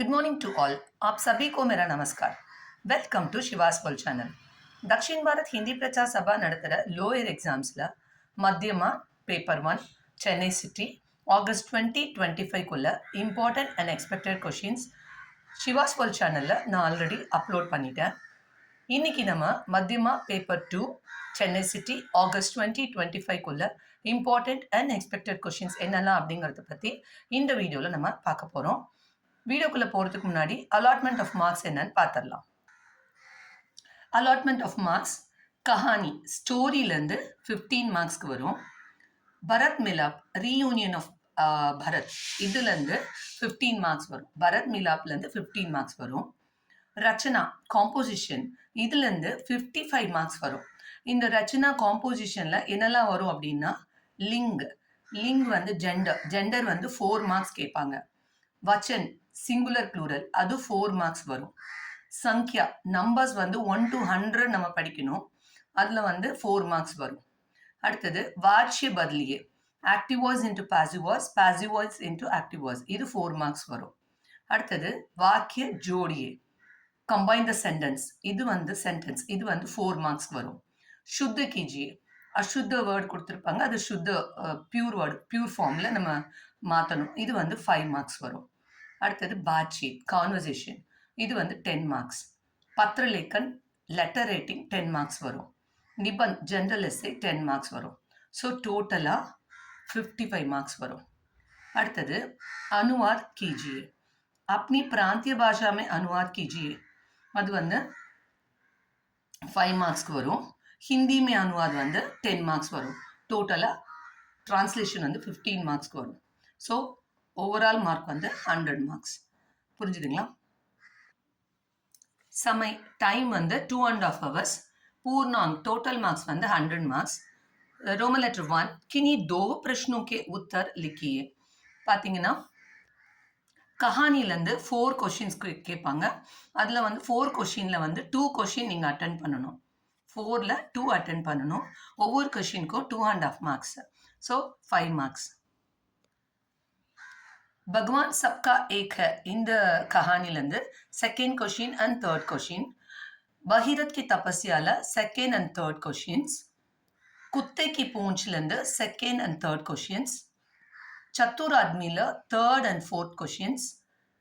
Good morning to all. आप सभी को मेरा नमस्कार। Welcome to Shivas world channel. Dakshina Bharat Hindi Prachar Sabha நடத்துகிற லோயர் எக்ஸாம்ஸில் Madhyama paper 1 Chennai city August 2025குள்ள important and expected questions Shivas world சேனலில் நான் ஆல்ரெடி அப்லோட் பண்ணிட்டேன். இன்றைக்கி நம்ம Madhyama paper 2 Chennai city August 2025குள்ள இம்பார்ட்டன்ட் அண்ட் எக்ஸ்பெக்டட் கொஷின்ஸ் என்னெல்லாம் அப்படிங்கிறத பற்றி இந்த வீடியோவில் நம்ம பார்க்க போகிறோம். வீடியோக்குள்ளே போகிறதுக்கு முன்னாடி அலாட்மெண்ட் ஆஃப் மார்க்ஸ் என்னன்னு பார்த்துடலாம். அலாட்மெண்ட் ஆஃப் மார்க்ஸ் கஹானி ஸ்டோரியிலேருந்து 15 மார்க்ஸ்க்கு வரும். பரத் மிலாப் ரீயூனியன் ஆஃப் பரத் இதுலேருந்து 15 மார்க்ஸ் வரும். பரத் மிலாப்லேருந்து 15 மார்க்ஸ் வரும். ரச்சனா காம்போசிஷன் இதுலேருந்து 55 மார்க்ஸ் வரும். இந்த ரச்சனா காம்போசிஷனில் என்னெல்லாம் வரும் அப்படின்னா லிங் வந்து ஜெண்டர் வந்து 4 மார்க்ஸ் கேட்பாங்க. வச்சன் சிங்குலர் ப்ளூரல் அது 4 மார்க்ஸ் வரும். சங்கியா நம்பர்ஸ் வந்து 1 to 100 நம்ம படிக்கணும், அதில் வந்து 4 மார்க்ஸ் வரும். அடுத்தது வாட்சிய பதிலியே active voice into passive voice into active voice இது 4 மார்க்ஸ் வரும். அடுத்தது வாக்கிய ஜோடியே கம்பைன் த சென்டென்ஸ் இது வந்து 4 மார்க்ஸ் வரும். சுத்த கீஜியே அசுத்த வேர்டு கொடுத்துருப்பாங்க, அது சுத்த பியூர் ஃபார்மில் நம்ம மாற்றணும், இது வந்து 5 மார்க்ஸ் வரும். அடுத்தது பாட்ஷீட் கான்வர்சேஷன் இது வந்து 10 மார்க்ஸ். பத்ரலேக்கன் லெட்டர் ரைட்டிங் 10 மார்க்ஸ் வரும். நிபந்த் ஜென்ரல் எஸ்ஸே 10 மார்க்ஸ் வரும். ஸோ டோட்டலாக 55 மார்க்ஸ் வரும். அடுத்தது அனுவாத் கீஜியே अपनी प्रांतीय भाषा में अनुवाद कीजिए அது வந்து 5 மார்க்ஸ்க்கு வரும். ஹிந்தி மே அனுவாத் வந்து 10 மார்க்ஸ் வரும். டோட்டலாக டிரான்ஸ்லேஷன் வந்து 15 மார்க்ஸ்க்கு வரும். ஸோ ஓவரால் மார்க் வந்து 100 மார்க்ஸ். புரிஞ்சுதுங்களா? டைம் வந்து 2.5 hours. पूर्णांक टोटल मार्क्स வந்து 100 मार्क्स. रोमन लेटर 1 किन्हीं 2 प्रश्नों के उत्तर लिखिए. பார்த்தீங்கன்னா கஹானிலேருந்து 4 கொஷின்ஸ் கேட்பாங்க. அதில் வந்து 4 கொஷினில் வந்து 2 கொஷின் நீங்கள் அட்டன் பண்ணணும். 4ல் 2 அட்டன் பண்ணணும். ஒவ்வொரு கொஷினுக்கும் 2.5 மார்க்ஸ். So 5 marks. भगवान सबका एक है இந்த கஹானிலேருந்து second question and third question. Bhagirath கி தபஸ்யால செகண்ட் அண்ட் தேர்ட் கொஷின்ஸ். குத்தை கி பூஞ்ச்லேருந்து செகண்ட் அண்ட் தேர்ட் கொஷின்ஸ். சத்துர் ஆத்மியில் third and fourth questions.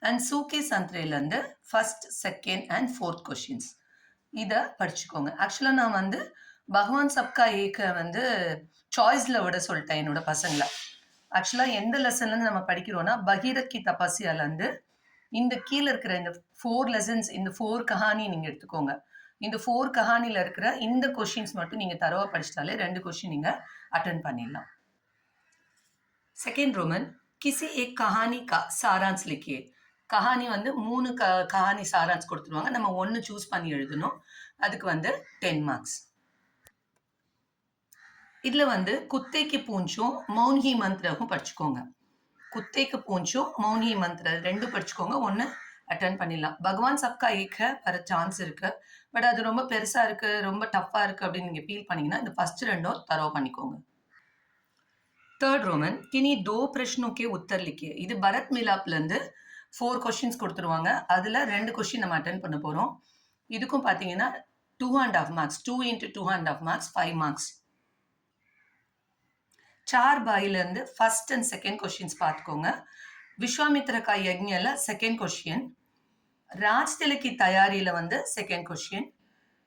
And சூக்கே சந்த்ரேலேருந்து first second and fourth questions. இதை படிச்சுக்கோங்க. ஆக்சுவலாக நான் வந்து பகவான் சப்கா ஏக்க வந்து சாய்ஸில் விட சொல்லிட்டேன் என்னோட பசங்களை. ஆக்சுவலாக எந்த லெசன்லேருந்து நம்ம படிக்கிறோன்னா பகீரத் கி தபஸ்யாலேருந்து இந்த கீழே இருக்கிற இந்த 4 லெசன்ஸ், இந்த 4 கஹானி நீங்கள் எடுத்துக்கோங்க. இந்த 4 கஹானியில் இருக்கிற இந்த கொஷின்ஸ் மட்டும் நீங்கள் தரவாக படிச்சிட்டாலே 2 கொஷின் நீங்கள் அட்டன் பண்ணிடலாம். செகண்ட் ரோமன் கிசி ஏக் கஹானி கா சாரான்ஸ் லிக்கியே. கஹானி வந்து 3 கஹானி சாரான்ஸ் கொடுத்துருவாங்க. நம்ம 1 சூஸ் பண்ணி எழுதணும். அதுக்கு வந்து 10 மார்க்ஸ். இதில் வந்து குத்தைக்கு பூஞ்சும் மௌன்ஹி மந்திரமும் படிச்சுக்கோங்க. குத்தைக்கு பூஞ்சும் மௌன்ஹி மந்திர 2 படிச்சுக்கோங்க. 1 அட்டன் பண்ணிடலாம். பகவான் சப்கா ஏக்க வர சான்ஸ் இருக்குது. பட் அது ரொம்ப பெருசாக இருக்குது, ரொம்ப டஃப்பாக இருக்குது அப்படின்னு நீங்கள் ஃபீல் பண்ணிங்கன்னா இந்த ஃபஸ்ட்டு 2 தரவு பண்ணிக்கோங்க. தேர்ட் ரோமன் கினி 2 பிரஷ்னோக்கே உத்தர் லிக்கியே. இது பரத் மிலாப்லேருந்து 4 கொஷின்ஸ் கொடுத்துருவாங்க. அதில் 2 கொஷின் நம்ம அட்டன் பண்ண போகிறோம். இதுக்கும் பார்த்தீங்கன்னா 2.5 மார்க்ஸ். 2 into 2.5 marks 5 marks. சார் பாயிலேருந்து ஃபர்ஸ்ட் அண்ட் செகண்ட் கொஷின்ஸ் பார்த்துக்கோங்க. விஸ்வாமித்ர கா யஜ்ஞல செகண்ட் கொஷின். ராஜ் திலக்கி தயாரியில் வந்து செகண்ட் கொஷின்.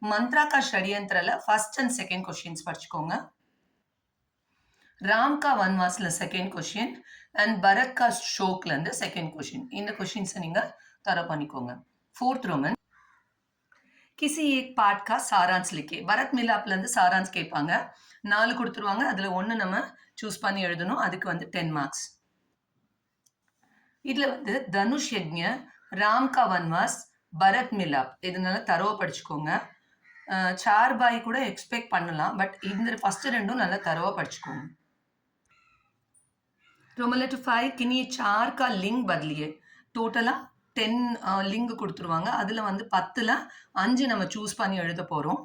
மந்த்ரா கா ஷடியந்திரில் ஃபர்ஸ்ட் அண்ட் செகண்ட் கொஷின்ஸ் படிச்சுக்கோங்க. ராம் கா வன்வாஸில் செகண்ட் கொஷின் அண்ட் பரத் கா ஷோக்லேருந்து செகண்ட் கொஷின். இந்த கொஷின்ஸை நீங்கள் தர பண்ணிக்கோங்க. ஃபோர்த் ரோமன் கிசி ஏக் பாட் கா சாரான்ஸ் லிக்கே. பரத் மிலாப்லேருந்து சாரான்ஸ் கேட்பாங்க. 4 கொடுத்துருவாங்க. அதில் 1 நம்ம சூஸ் பண்ணி எழுதணும். அதுக்கு வந்து 10 மார்க்ஸ். இதில் வந்து தனுஷ் யஜ்ஞ, ராம் கா வன்வாஸ், பரத் மிலாப் இதனால தரவை படிச்சுக்கோங்க. சார் பாய் கூட எக்ஸ்பெக்ட் பண்ணலாம், பட் இந்த ஃபஸ்ட்டு 2 நல்லா தரவாக படிச்சுக்கோங்க. रोमन लेटर 5 किन्हीं 4 का लिंग बदलिए. டோட்டலாக 10 லிங்க் கொடுத்துருவாங்க. அதில் வந்து 10ல் 5 நம்ம சூஸ் பண்ணி எழுத போகிறோம்.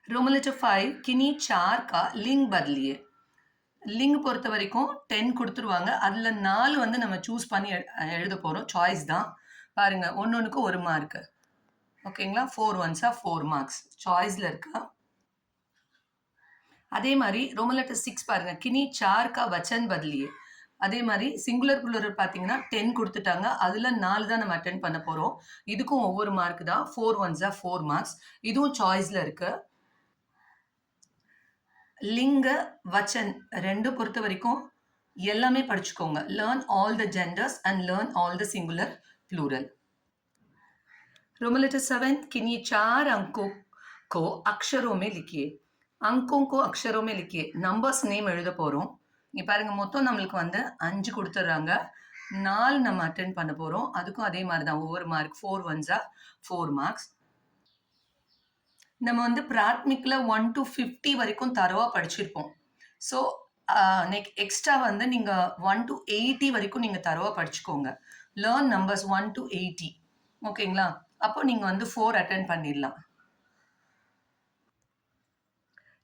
रोमन लेटर 5 किन्हीं 4 का लिंग बदलिए. லிங்க் பொறுத்த வரைக்கும் 10 கொடுத்துருவாங்க. அதில் 4 வந்து நம்ம சூஸ் பண்ணி எழுத போகிறோம். சாய்ஸ் தான். பாருங்கள், ஒன்றுக்கு 1 மார்க்கு. ஓகேங்களா? 4 ஒன்ஸா 4 மார்க்ஸ் சாய்ஸில் இருக்கா. அதே மாதிரி ரோமன் லெட்டர் 6 பாருங்க, கினி 4 का वचन बदलिए. அதே மாதிரி சிங்குலர் புளூரல் பார்த்தீங்கன்னா 10 கொடுத்துட்டாங்க. அதில் 4 தான் நம்ம அட்டென்ட் பண்ண போகிறோம். இதுக்கும் ஒவ்வொரு மார்க் தான். 4 ஒன்ஸா 4 மார்க்ஸ். இதுவும் சாய்ஸில் இருக்கு. லிங்க வச்சன் 2 பொறுத்த வரைக்கும் எல்லாமே படிச்சுக்கோங்க. Learn all the genders and learn all the singular plural. Roman letter 7 किन्हीं 4 अंकों को अक्षरों में लिखिए. अंकों को अक्षरों में लिखिए. நம்பர்ஸ் நேம் எழுத போகிறோம். இங்கே பாருங்கள், மொத்தம் நம்மளுக்கு வந்து 5 கொடுத்துட்றாங்க. 4 நம்ம அட்டென்ட் பண்ண போகிறோம். அதுக்கும் அதே மாதிரி தான், ஒவ்வொரு மார்க் 4 ஒன்ஸா 4 மார்க்ஸ். நம்ம வந்து பிராத்மிக்கில் 1 to 50 வரைக்கும் தரவாக படிச்சிருப்போம். ஸோ எக்ஸ்ட்ரா வந்து நீங்கள் 1 to 80 வரைக்கும் நீங்கள் தரவாக படிச்சுக்கோங்க. Learn numbers 1 to 80. ஓகேங்களா? அப்போ நீங்கள் வந்து 4 அட்டென்ட் பண்ணிடலாம்.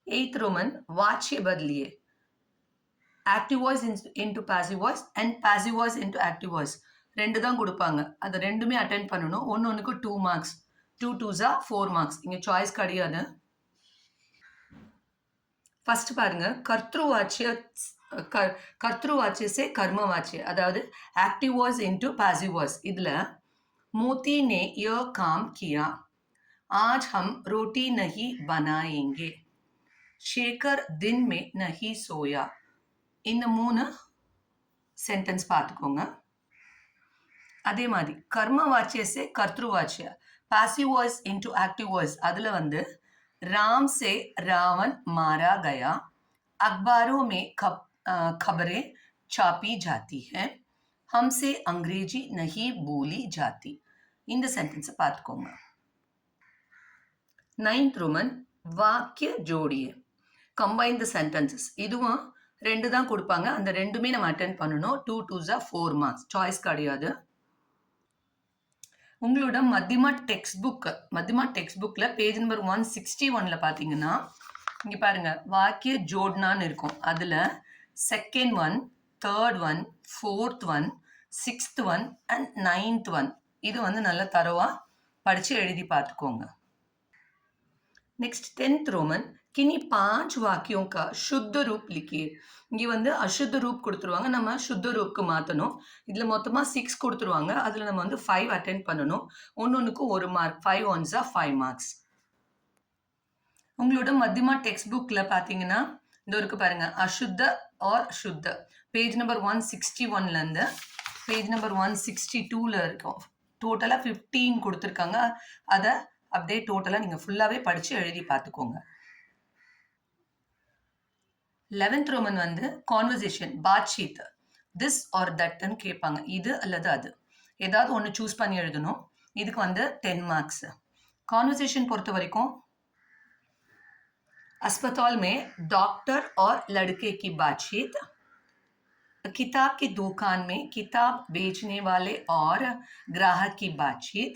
8th रोमन वाच्य बदलिए. Active voice into passive voice and passive voice into active voice 2 தான் கொடுப்பாங்க. அது ரெண்டுமே அட்டென்ட் பண்ணணும். ஒன்றுக்கு 2 மார்க்ஸ். 2 2s 4 marks. இங்கே சாய்ஸ் கிடையாது. ஃபர்ஸ்ட் பாருங்க, கர்த்தृवाच्य से कर्मवाच्य, அதாவது active voice into passive voice. இதில் मोती ने यह काम किया, आज हम रोटी नहीं बनाएंगे, शेखर दिन में नहीं सोया. இந்த 3 சென்டென்ஸ் பார்த்துக்கோங்க. அதே மாதிரி கர்ம வாச்சிய से कर्तृवाच्य, passive voice into active voice. அதில் வந்து राम से रावण मारा गया, अखबारों में खबरें छापी जाती हैं, हमसे अंग्रेजी नहीं बोली जाती. இந்த சென்டென்ஸை பார்த்துக்கோங்க. 9th रोमन वाक्य जोड़िए. கம்பைன் த சென்டென்சஸ். இதுவும் 2 தான் கொடுப்பாங்க. அந்த ரெண்டுமே நம்ம அட்டென்ட் பண்ணணும். 2 2s 4 மார்க்ஸ். சாய்ஸ் கிடையாது. உங்களோட மத்தியமா டெக்ஸ்ட் புக்கில் பேஜ் நம்பர் 161 பார்த்தீங்கன்னா, இங்கே பாருங்க, வாக்கிய ஜோட்னான்னு இருக்கும். அதில் second one, third one, fourth one, 6th one and 9th one. இது வந்து நல்ல தரவாக படித்து எழுதி பார்த்துக்கோங்க. नेक्स्ट 10th रोमन किन्हीं 5 वाक्यों का शुद्ध रूप लिखिए. இங்கே வந்து அசுத்த ரூப் கொடுத்துருவாங்க. நம்ம சுத்த ரூப்க்கு மாற்றணும். இதில் மொத்தமாக 6 கொடுத்துருவாங்க. அதில் நம்ம வந்து 5 அட்டென்ட் பண்ணணும். ஒன்றுக்கு 1 மார்க். 5 once 5 marks. உங்களோட மத்தியமா டெக்ஸ்ட் புக்கில் பார்த்தீங்கன்னா இந்த இருக்கு பாருங்க, அசுத்த ஆர் சுத்த. பேஜ் நம்பர் 161 பேஜ் நம்பர் 162 இருக்கும். டோட்டலாக 15 கொடுத்துருக்காங்க. அதை அப்படியே டோட்டலாக நீங்கள் ஃபுல்லாகவே படித்து எழுதி பார்த்துக்கோங்க. 11th ரோமன் வந்து கான்வர்சேஷன், பாட்ஷீத். திஸ் ஆர் தட்னு கேட்பாங்க. இது அல்லது அது, ஏதாவது ஒன்று சூஸ் பண்ணி எழுதணும். இதுக்கு வந்து 10 மார்க்ஸ். கான்வர்சேஷன் பொறுத்த வரைக்கும் अस्पताल में डॉक्टर और लड़के की बातचीत, किताब की दुकान में किताब बेचने वाले और ग्राहक की बातचीत,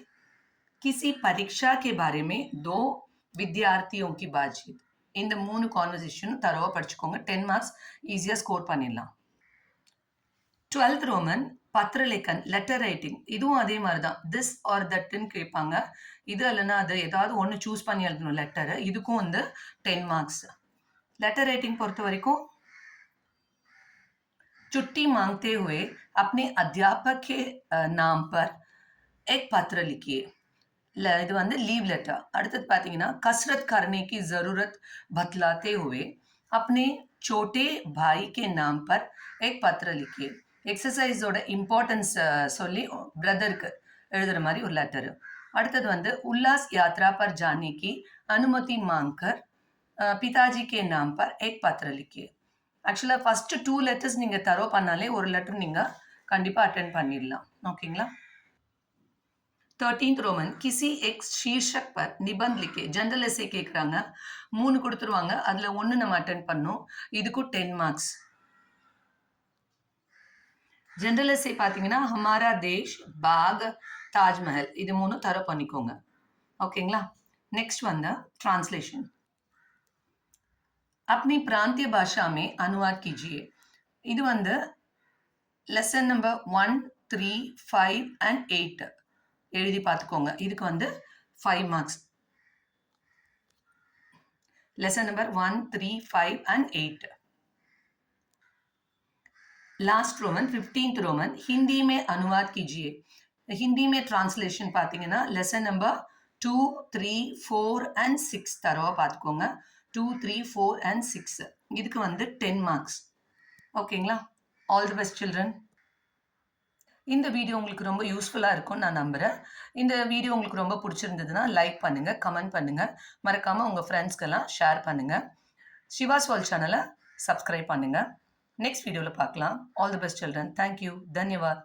किसी परीक्षा के बारे में 2 विद्यार्थियों की बातचीत. இந்த 3 கான்வர்சேஷனும் தரவாக படிச்சுக்கோங்க. 10 மார்க்ஸ் ஈஸியாக ஸ்கோர் பண்ணிடலாம். 12th Roman பத்திரலேக்கன், letter writing. இதுவும் அதே மாதிரி தான். திஸ் ஆர் தட்னு கேட்பாங்க. இது இல்லைன்னா அது, ஏதாவது ஒன்று சூஸ் பண்ணி எழுதணும் லெட்டரு. இதுக்கும் வந்து 10 மார்க்ஸ். லெட்டர் ரைட்டிங் பொறுத்த வரைக்கும் छुट्टी मांगते हुए अपने अध्यापक के नाम पर एक पत्र लिखिए. இது வந்து லீவ் லெட்டர். அடுத்தது பார்த்தீங்கன்னா कसरत करने की ज़रूरत बतलाते हुए अपने छोटे भाई के नाम पर एक पत्र लिखिए. எக்ஸசைஸோட இம்பார்ட்டன்ஸ் சொல்லி பிரதருக்கு எழுதுகிற மாதிரி ஒரு லெட்டரு. அடுத்தது வந்து उल्लास यात्रा पर जाने की अनुमति मांगकर पिताजी के नाम पर एक पत्र लिखिए. ஆக்சுவலாக ஃபஸ்ட்டு 2 லெட்டர்ஸ் நீங்கள் தரோ பண்ணாலே ஒரு லெட்டர் நீங்கள் கண்டிப்பாக அட்டென்ட் பண்ணிடலாம். ஓகேங்களா? 13th रोमन किसी एक शीर्षक पर निबंध लिखे. जनरल एसे கேட்குறாங்க. 3 கொடுத்துருவாங்க. அதில் 1 நம்ம அட்டென்ட் பண்ணோம். இதுக்கும் 10 மார்க்ஸ். जनरल एसे பார்த்தீங்கன்னா हमारा देश, बाग, ताजमहल, இது 3 தரோ பண்ணிக்கோங்க. ஓகேங்களா? நெக்ஸ்ட் வந்து டிரான்ஸ்லேஷன். अपनी प्रांतीय भाषा में अनुवाद कीजिए. இது வந்து லெசன் நம்பர் 1, 3, 5 அண்ட் 8 எழுதி பார்த்துக்கோங்க. இதுக்கு வந்து 5 marks. Lesson number 1, 3, 5 and 8. Last Roman 15th Roman Hindi में अनुवाद कीजिए. हिंदी में ट्रांसलेशन பார்த்தீங்கன்னா லெசன் நம்பர் 2, 3, 4 and 6 தரவா பார்த்துக்கோங்க. 2, 3, 4 and 6 இதுக்கு வந்து 10 மார்க்ஸ். ஓகேங்களா? All the best children. இந்த வீடியோ உங்களுக்கு ரொம்ப யூஸ்ஃபுல்லாக இருக்கும்னு நான் நம்புகிறேன். இந்த வீடியோ உங்களுக்கு ரொம்ப பிடிச்சிருந்ததுன்னா லைக் பண்ணுங்கள், கமெண்ட் பண்ணுங்கள், மறக்காமல் உங்கள் ஃப்ரெண்ட்ஸ்க்கெல்லாம் ஷேர் பண்ணுங்கள். சிவாஸ் வேர்ல்ட் சேனலை சப்ஸ்கிரைப் பண்ணுங்கள். நெக்ஸ்ட் வீடியோவில் பார்க்கலாம். All the best children. Thank you. தன்யவாத்.